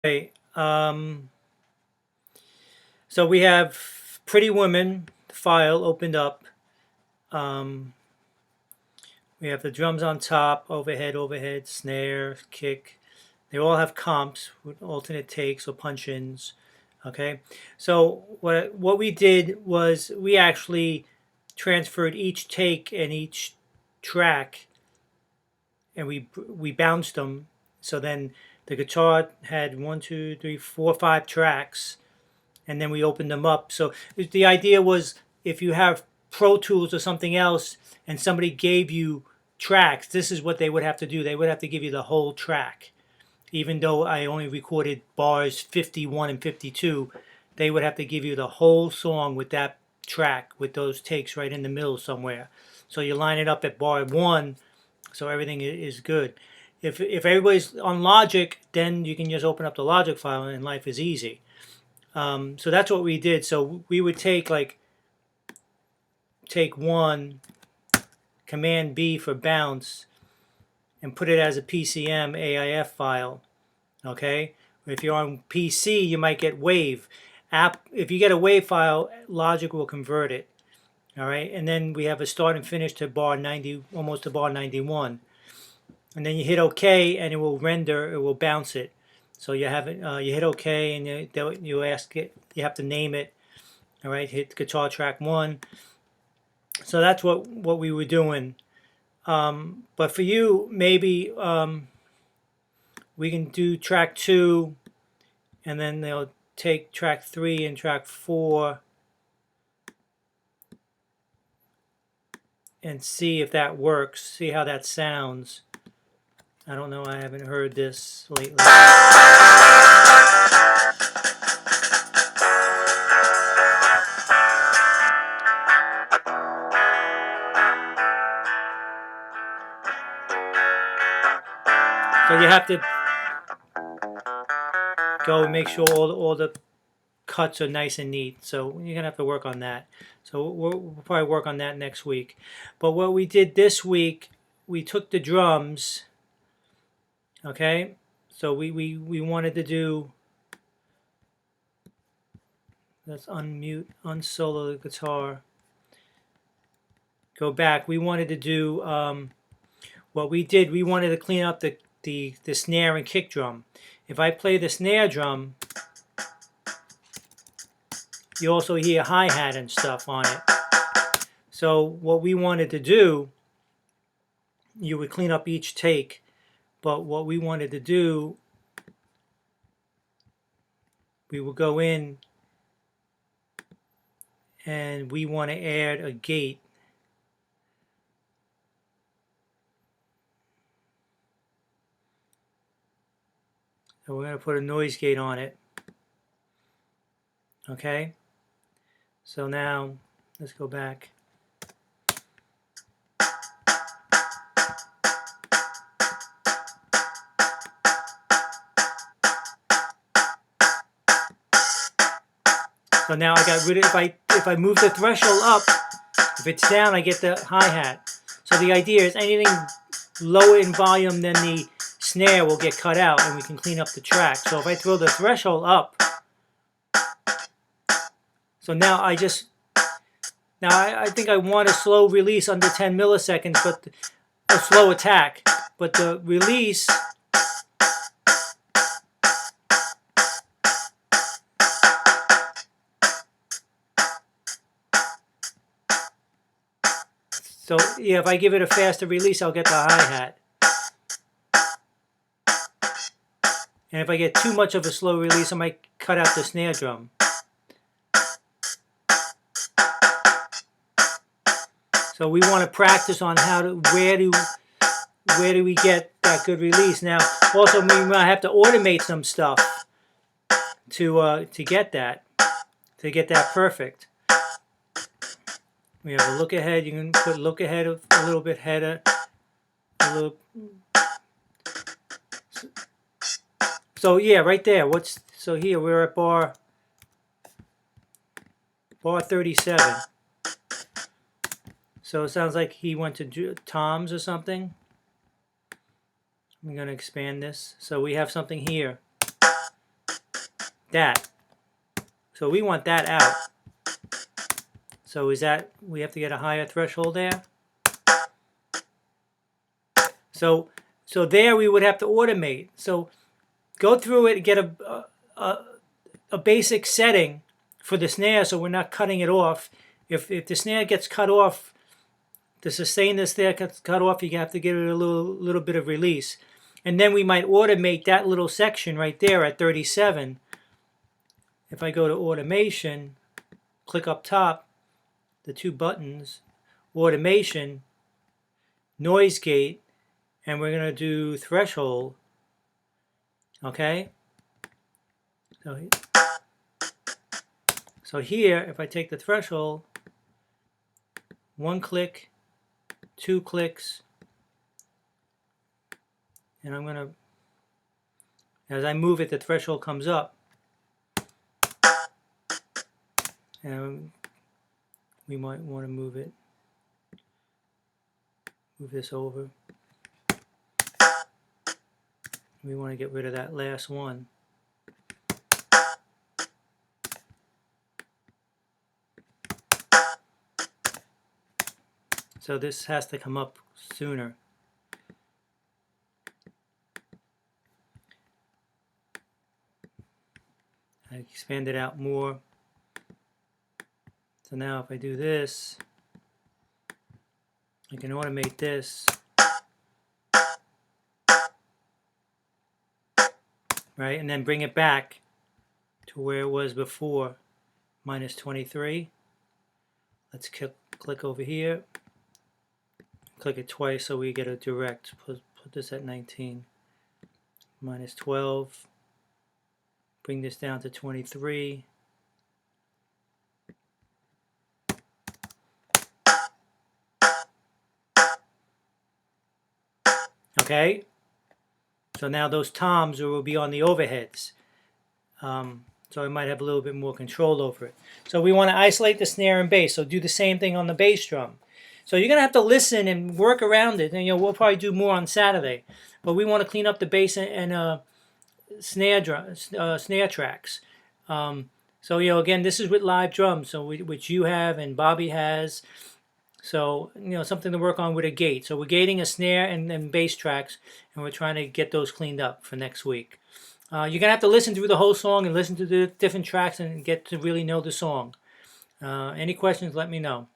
Okay, so we have Pretty Woman file opened up. Um, we have the drums on top, overhead, snare, kick. They all have comps with alternate takes or punch-ins. Okay, so what we did was we actually transferred each take and each track, and we bounced them. So then the guitar had 1, 2, 3, 4, 5 tracks, and then we opened them up. So the idea was, if you have Pro Tools or something else and somebody gave you tracks, this is what they would have to do. They would have to give you the whole track. Even though I only recorded bars 51 and 52, they would have to give you the whole song with that track, with those takes right in the middle somewhere. So you line it up at bar 1, so everything is good. If everybody's on Logic, then you can just open up the Logic file and life is easy. So that's what we did. So we would take take 1, Command B for bounce, and put it as a PCM AIF file. Okay. If you're on PC, you might get WAV. If you get a WAV file, Logic will convert it. All right. And then we have a start and finish to bar 90, almost to bar 91. And then you hit OK, and it will render. It will bounce it. So you have it. You hit OK, and you ask it. You have to name it. All right. Hit guitar track 1. So that's what we were doing. But for you, maybe we can do track 2, and then they'll take track 3 and track 4 and see if that works, see how that sounds. I don't know, I haven't heard this lately. So you have to go and make sure all the cuts are nice and neat. So you're gonna have to work on that. So we'll probably work on that next week. But what we did this week, we took the drums. Okay, so we wanted to do. Let's unmute, unsolo the guitar. Go back. We wanted to do what we did. We wanted to clean up the snare and kick drum. If I play the snare drum, you also hear hi-hat and stuff on it. So what we wanted to do, you would clean up each take, but what we wanted to do, we would go in and we want to add a gate. So we're going to put a noise gate on it. Okay, so now let's go back. So now I got rid of, if I move the threshold up, if it's down, I get the hi-hat. So the idea is anything lower in volume than the snare will get cut out, and we can clean up the track. So if I throw the threshold up, so now I think I want a slow release under 10 milliseconds, but a slow attack. But the release, so yeah, if I give it a faster release, I'll get the hi-hat. And if I get too much of a slow release, I might cut out the snare drum. So we want to practice on where do we get that good release. Now, also we might have to automate some stuff to get that perfect. We have a look ahead. You can put look ahead a little bit header, a little. So yeah, right there. So here we're at bar 37. So it sounds like he went to Tom's or something. I'm going to expand this. So we have something here. that. So we want that out. So is that, we have to get a higher threshold there? So there we would have to automate. So go through it and get a basic setting for the snare so we're not cutting it off. If the snare gets cut off, to sustain the snare gets cut off, you have to give it a little bit of release. And then we might automate that little section right there at 37. If I go to automation, click up top, the two buttons, automation, noise gate, and we're going to do threshold. Okay? So here, if I take the threshold, 1 click, 2 clicks, and I'm going to, as I move it, the threshold comes up. And we might want to move this over. We want to get rid of that last one. So this has to come up sooner. I expand it out more. So now if I do this, I can automate this. Right, and then bring it back to where it was before, minus 23. Let's click over here. Click it twice so we get a direct. Put this at 19. Minus 12. Bring this down to 23. Okay, so now those toms will be on the overheads. So I might have a little bit more control over it. So we want to isolate the snare and bass. So do the same thing on the bass drum. So you're going to have to listen and work around it. And we'll probably do more on Saturday. But we want to clean up the bass and snare tracks. So again, this is with live drums, so which you have and Bobby has. So something to work on with a gate. So we're gating a snare and bass tracks, and we're trying to get those cleaned up for next week. You're gonna have to listen through the whole song and listen to the different tracks and get to really know the song. Any questions? Let me know.